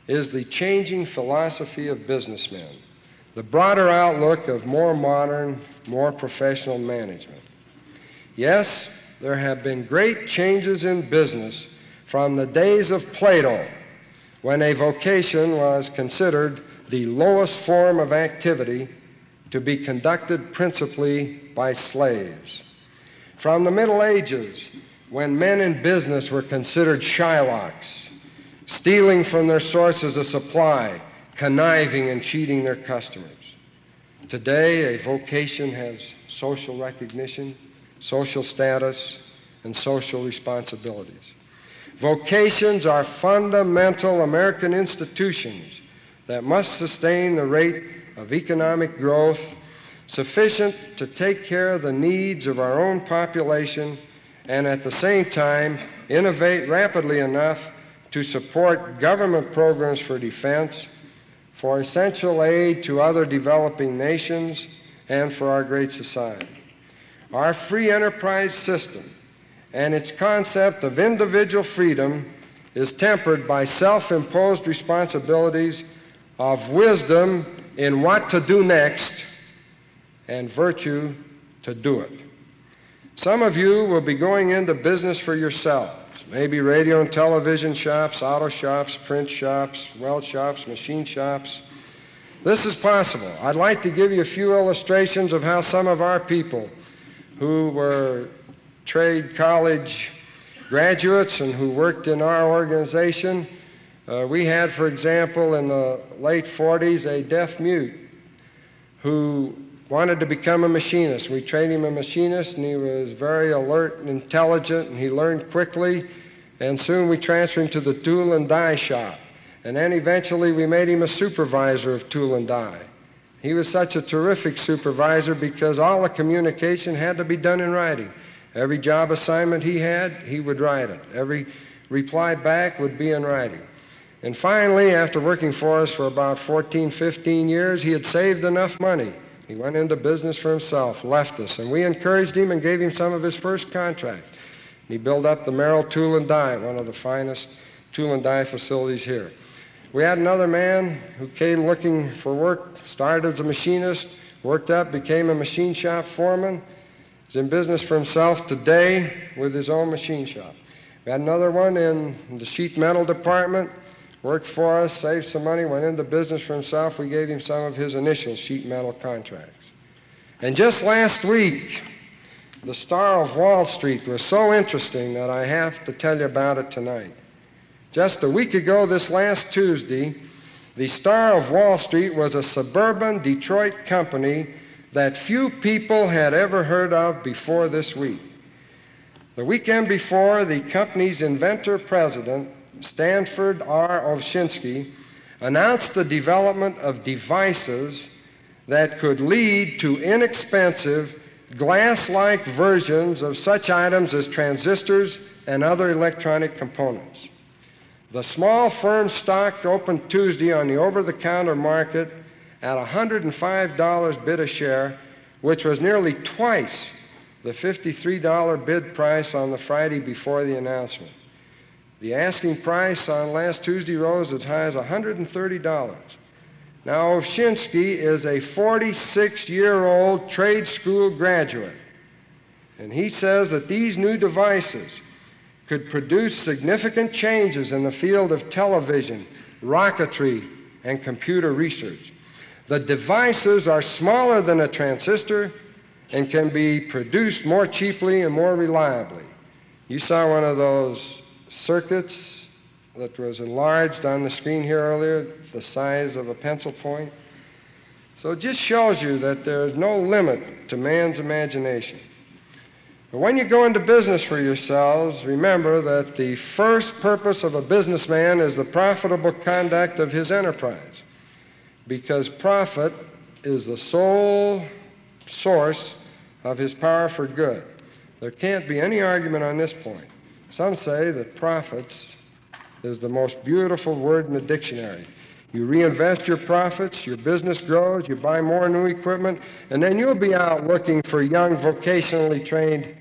is the changing philosophy of businessmen, the broader outlook of more modern, more professional management. Yes, there have been great changes in business from the days of Plato, when a vocation was considered the lowest form of activity to be conducted principally by slaves. From the Middle Ages, when men in business were considered Shylocks, stealing from their sources of supply, conniving and cheating their customers. Today, a vocation has social recognition, social status, and social responsibilities. Vocations are fundamental American institutions that must sustain the rate of economic growth sufficient to take care of the needs of our own population and at the same time innovate rapidly enough to support government programs for defense, for essential aid to other developing nations, and for our great society. Our free enterprise system and its concept of individual freedom is tempered by self-imposed responsibilities of wisdom in what to do next and virtue to do it. Some of you will be going into business for yourselves, maybe radio and television shops, auto shops, print shops, weld shops, machine shops. This is possible. I'd like to give you a few illustrations of how some of our people who were trade college graduates and who worked in our organization. We had, for example, in the late 40s, a deaf mute who wanted to become a machinist. We trained him a machinist, and he was very alert and intelligent, and he learned quickly, and soon we transferred him to the tool and die shop. And then eventually we made him a supervisor of tool and die. He was such a terrific supervisor because all the communication had to be done in writing. Every job assignment he had, he would write it. Every reply back would be in writing. And finally, after working for us for about 14, 15 years, he had saved enough money. He went into business for himself, left us, and we encouraged him and gave him some of his first contract. He built up the Merrill Tool and Die, one of the finest tool and die facilities here. We had another man who came looking for work, started as a machinist, worked up, became a machine shop foreman. He's in business for himself today with his own machine shop. We had another one in the sheet metal department, worked for us, saved some money, went into business for himself. We gave him some of his initial sheet metal contracts. And just last week, the Star of Wall Street was so interesting that I have to tell you about it tonight. Just a week ago, this last Tuesday, the Star of Wall Street was a suburban Detroit company that few people had ever heard of before this week. The weekend before, the company's inventor-president, Stanford R. Ovshinsky, announced the development of devices that could lead to inexpensive, glass-like versions of such items as transistors and other electronic components. The small firm's stock opened Tuesday on the over-the-counter market at $105 bid a share, which was nearly twice the $53 bid price on the Friday before the announcement. The asking price on last Tuesday rose as high as $130. Now, Ovshinsky is a 46-year-old trade school graduate, and he says that these new devices could produce significant changes in the field of television, rocketry, and computer research. The devices are smaller than a transistor and can be produced more cheaply and more reliably. You saw one of those circuits that was enlarged on the screen here earlier, the size of a pencil point. So it just shows you that there's no limit to man's imagination. But when you go into business for yourselves, remember that the first purpose of a businessman is the profitable conduct of his enterprise, because profit is the sole source of his power for good. There can't be any argument on this point. Some say that profits is the most beautiful word in the dictionary. You reinvest your profits, your business grows, you buy more new equipment, and then you'll be out looking for young vocationally trained